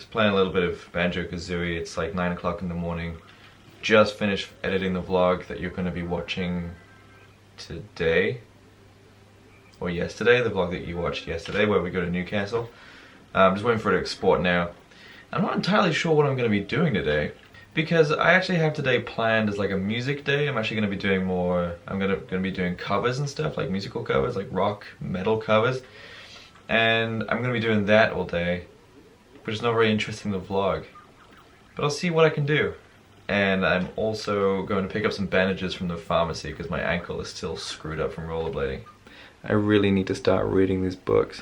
Just playing a little bit of Banjo-Kazooie. It's like 9 o'clock in the morning. Just finished editing the vlog that you're going to be watching today. Or yesterday, the vlog that you watched yesterday where we go to Newcastle. I'm just waiting for it to export now. I'm not entirely sure what I'm going to be doing today, because I actually have today planned as like a music day. I'm actually going to be doing more, I'm going to be doing covers and stuff, like musical covers, like rock, metal covers. And I'm going to be doing that all day, which is not very interesting in the vlog. But I'll see what I can do. And I'm also going to pick up some bandages from the pharmacy because my ankle is still screwed up from rollerblading. I really need to start reading these books.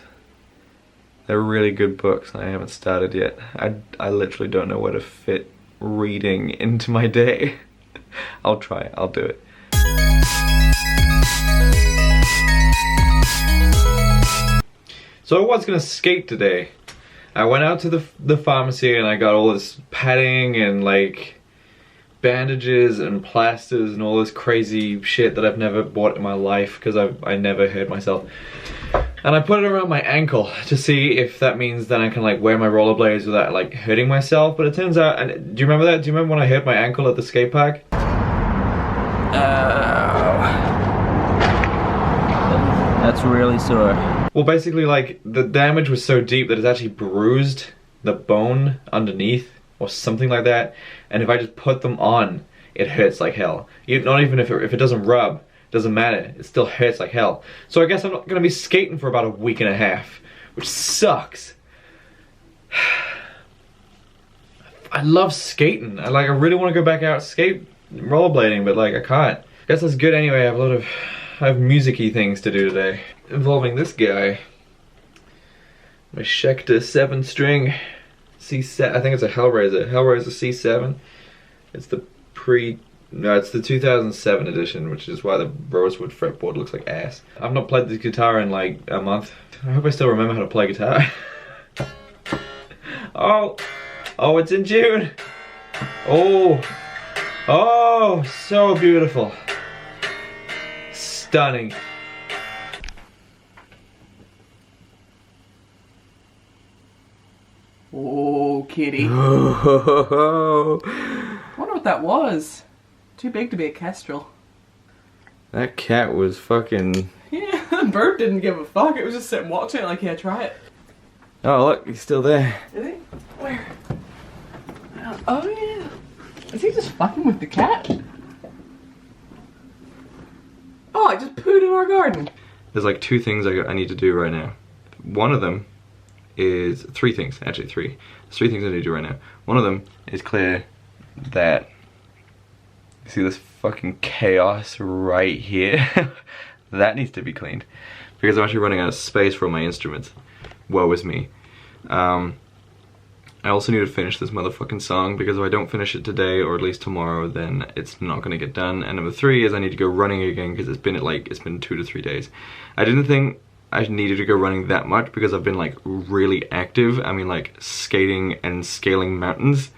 They're really good books and I haven't started yet. I literally don't know where to fit reading into my day. I'll try it, I'll do it. So I was gonna skate today. I went out to the pharmacy and I got all this padding and like bandages and plasters and all this crazy shit that I've never bought in my life because I never hurt myself. And I put it around my ankle to see if that means then I can like wear my rollerblades without like hurting myself. But it turns out, and do you remember that? Do you remember when I hurt my ankle at the skate park? That's really sore. Well, basically like the damage was so deep that it's actually bruised the bone underneath or something like that. And if I just put them on, it hurts like hell. Not even if it doesn't rub. Doesn't matter, it still hurts like hell. So I guess I'm not gonna be skating for about a week and a half, which sucks. I love skating. I really want to go back out rollerblading, but like I can't. I guess that's good anyway. I have music-y things to do today. Involving this guy. My Schecter 7-string C7, I think it's a Hellraiser C7. It's the No, it's the 2007 edition, which is why the rosewood fretboard looks like ass. I've not played this guitar in like a month. I hope I still remember how to play guitar. Oh, it's in June. Oh, so beautiful. Stunning. Oh, kitty. I wonder what that was. Too big to be a kestrel. That cat was fucking... Yeah, the bird didn't give a fuck. It was just sitting watching it like, yeah, try it. Oh, look, he's still there. Is he? Where? Oh, yeah. Is he just fucking with the cat? Oh, I just pooed in our garden. There's like two things I need to do right now. One of them is... three things, actually three. There's three things I need to do right now. One of them is clear that... See this fucking chaos right here? That needs to be cleaned. Because I'm actually running out of space for all my instruments. Woe is me. I also need to finish this motherfucking song, because if I don't finish it today, or at least tomorrow, then it's not gonna get done. And number three is I need to go running again, because it's been 2 to 3 days. I didn't think I needed to go running that much, because I've been like really active. I mean like skating and scaling mountains.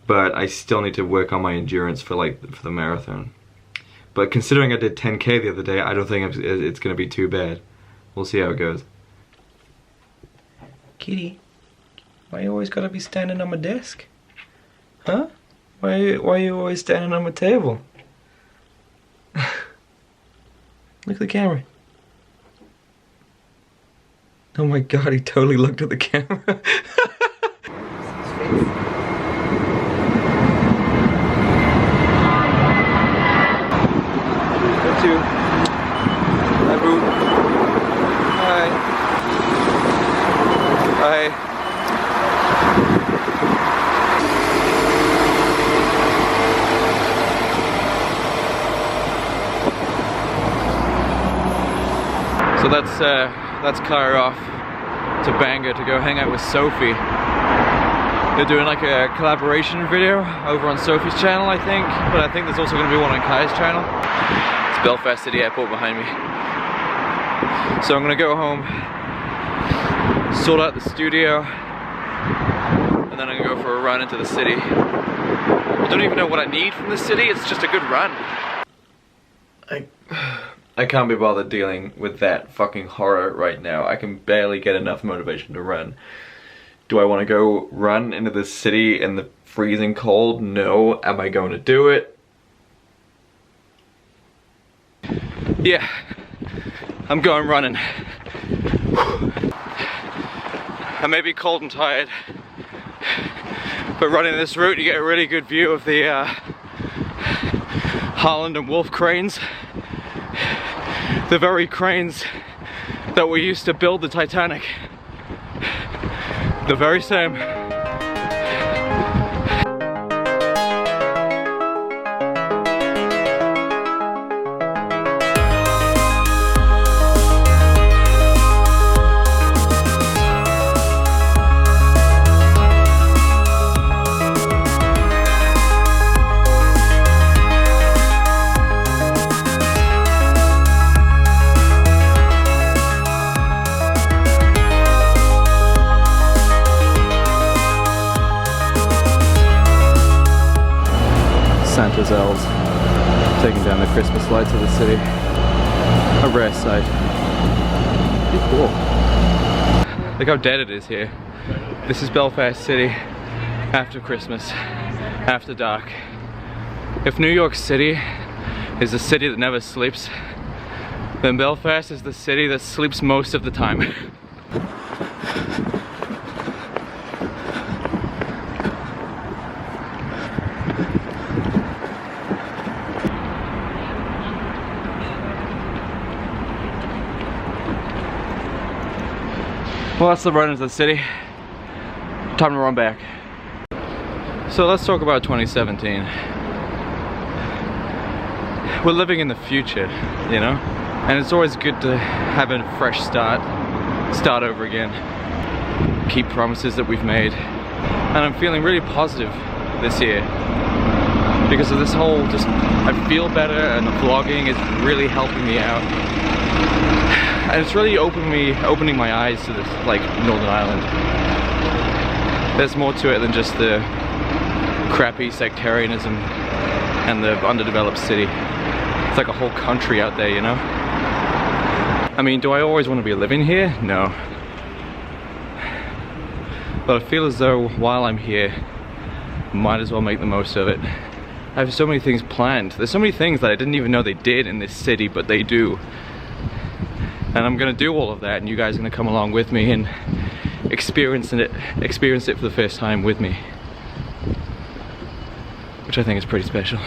But I still need to work on my endurance for the marathon. But considering I did 10K the other day, I don't think it's gonna be too bad. We'll see how it goes. Kitty, why you always gotta be standing on my desk? Huh? Why you always standing on my table? Look at the camera. Oh my god, he totally looked at the camera. Hi, boo. Hi. Hi. So that's car off to Bangor to go hang out with Sophie. They're doing like a collaboration video over on Sophie's channel, I think, but I think there's also going to be one on Kai's channel. It's Belfast City Airport behind me. So I'm going to go home, sort out the studio, and then I'm going to go for a run into the city. I don't even know what I need from the city, it's just a good run. I can't be bothered dealing with that fucking horror right now. I can barely get enough motivation to run. Do I want to go run into the city in the freezing cold? No. Am I going to do it? Yeah, I'm going running. I may be cold and tired, but running this route you get a really good view of the Harland and Wolff cranes. The very cranes that we used to build the Titanic. The very same. Santa's elves taking down the Christmas lights of the city. A rare sight. Pretty cool. Look how dead it is here. This is Belfast City after Christmas, after dark. If New York City is the city that never sleeps, then Belfast is the city that sleeps most of the time. Well, that's the run into the city. Time to run back. So let's talk about 2017. We're living in the future, you know? And it's always good to have a fresh start over again. Keep promises that we've made. And I'm feeling really positive this year. Because of this whole I feel better, and the vlogging is really helping me out. And it's really opening my eyes to this, like, Northern Ireland. There's more to it than just the crappy sectarianism and the underdeveloped city. It's like a whole country out there, you know? I mean, do I always want to be living here? No. But I feel as though while I'm here, might as well make the most of it. I have so many things planned. There's so many things that I didn't even know they did in this city, but they do. And I'm gonna do all of that, and you guys are gonna come along with me and experience it for the first time with me, which I think is pretty special.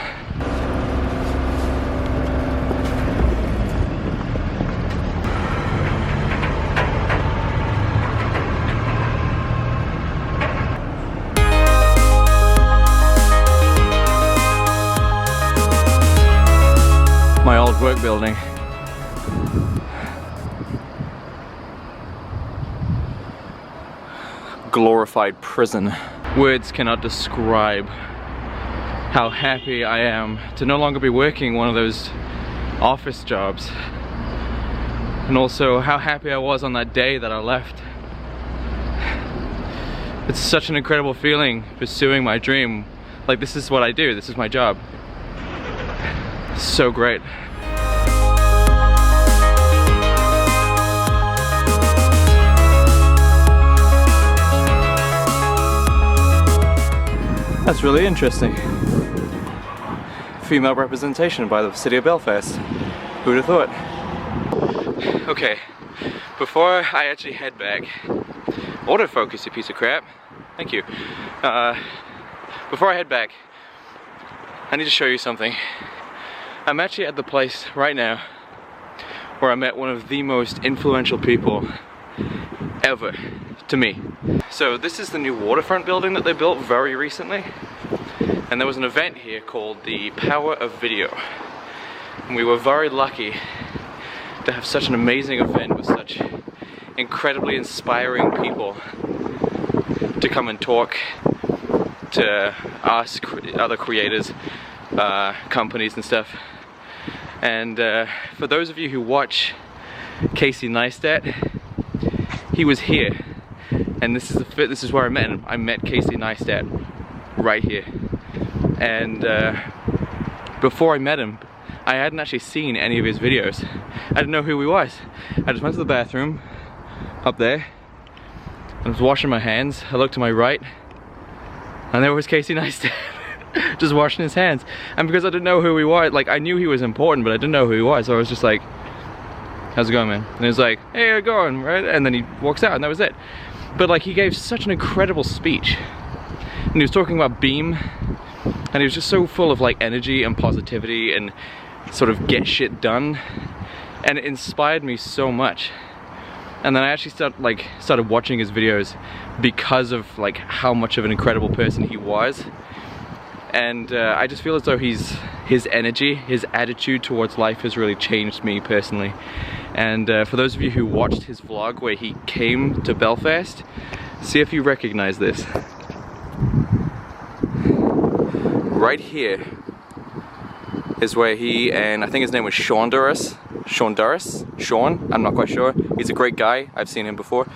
My old work building. Glorified prison. Words cannot describe how happy I am to no longer be working one of those office jobs, and also how happy I was on that day that I left. It's such an incredible feeling pursuing my dream. Like, this is what I do, this is my job. It's so great. That's really interesting. Female representation by the city of Belfast. Who would have thought? Okay, before I actually head back, autofocus, you piece of crap. Thank you. Before I head back, I need to show you something. I'm actually at the place right now where I met one of the most influential people ever to me. So this is the new waterfront building that they built very recently, and there was an event here called the Power of Video, and we were very lucky to have such an amazing event with such incredibly inspiring people to come and talk to us, other creators, companies and stuff. And for those of you who watch Casey Neistat, he was here. And this is where I met him. I met Casey Neistat right here. And before I met him, I hadn't actually seen any of his videos. I didn't know who he was. I just went to the bathroom up there, I was washing my hands. I looked to my right, and there was Casey Neistat. Just washing his hands. And because I didn't know who he was, like, I knew he was important, but I didn't know who he was, so I was just like, how's it going, man? And he was like, hey, how's it going, right? And then he walks out, and that was it. But like, he gave such an incredible speech, and he was talking about Beam, and he was just so full of like energy and positivity and sort of get shit done, and it inspired me so much. And then I actually started watching his videos because of like how much of an incredible person he was. And I just feel as though his energy, his attitude towards life has really changed me personally. And for those of you who watched his vlog where he came to Belfast, see if you recognize this. Right here is where he and I think his name was Sean, I'm not quite sure. He's a great guy, I've seen him before.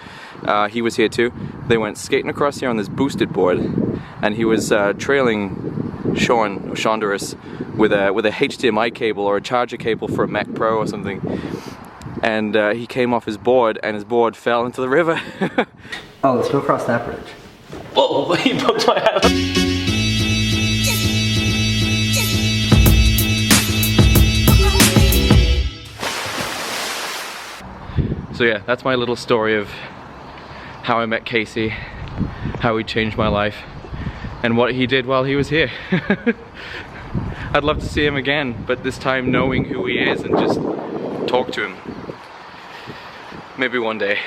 He was here too. They went skating across here on this boosted board, and he was trailing Shondaris with a HDMI cable or a charger cable for a Mac Pro or something. And he came off his board, and his board fell into the river. Oh, let's go across that bridge. Whoa, he poked my head. So yeah, that's my little story of how I met Casey, how he changed my life, and what he did while he was here. I'd love to see him again, but this time knowing who he is and just talk to him. Maybe one day.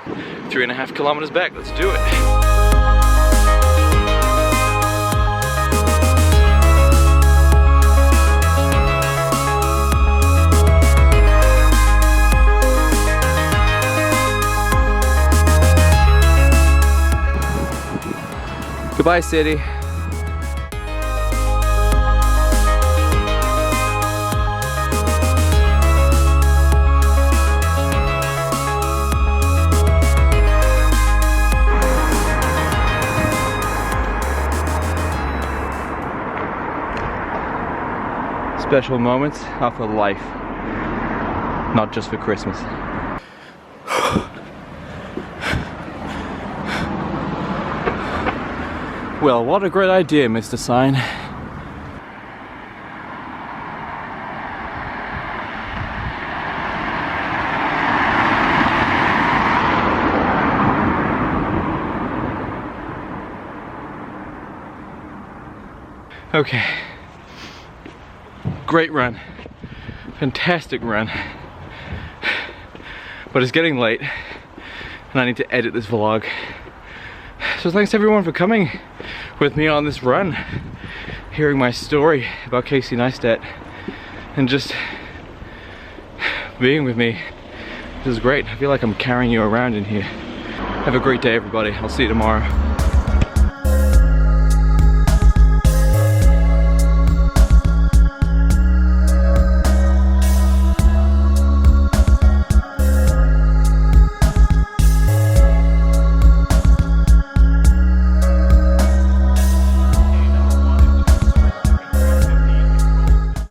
3.5 kilometers back, let's do it. Goodbye, city. Special moments are for life, not just for Christmas. Well, what a great idea, Mr. Sign. Okay. Great run. Fantastic run. But it's getting late, and I need to edit this vlog. So thanks everyone for coming with me on this run, hearing my story about Casey Neistat, and just being with me. This is great. I feel like I'm carrying you around in here. Have a great day, everybody. I'll see you tomorrow.